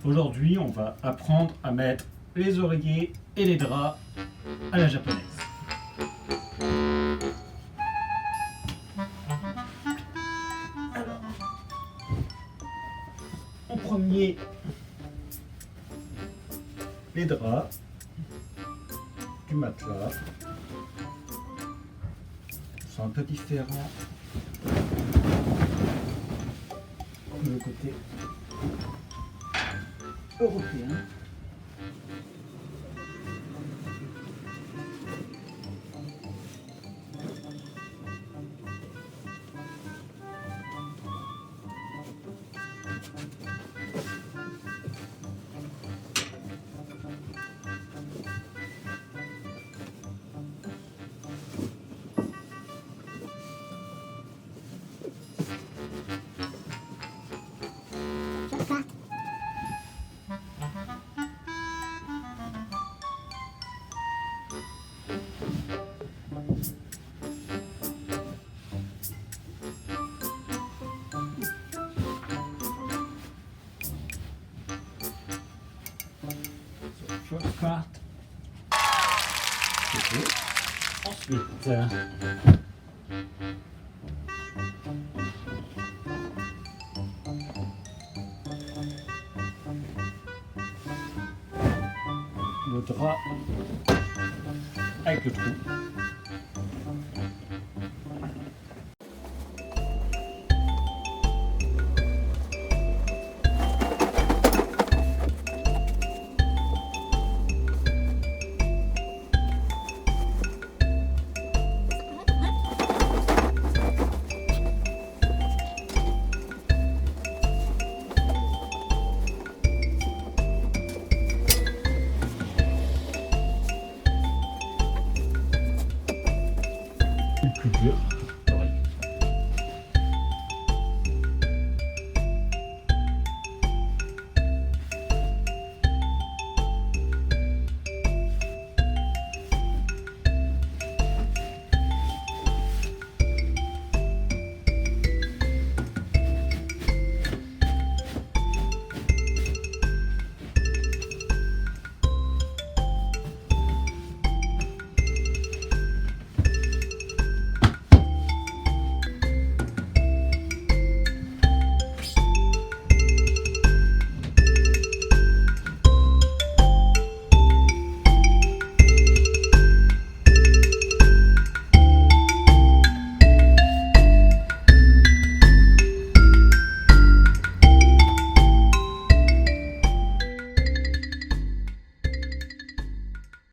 Aujourd'hui, on va apprendre à mettre les oreillers et les draps à la japonaise. Alors, en premier, les draps du matelas sont un peu différents de le côté européen. First part. Ensuite, le drap avec le trou.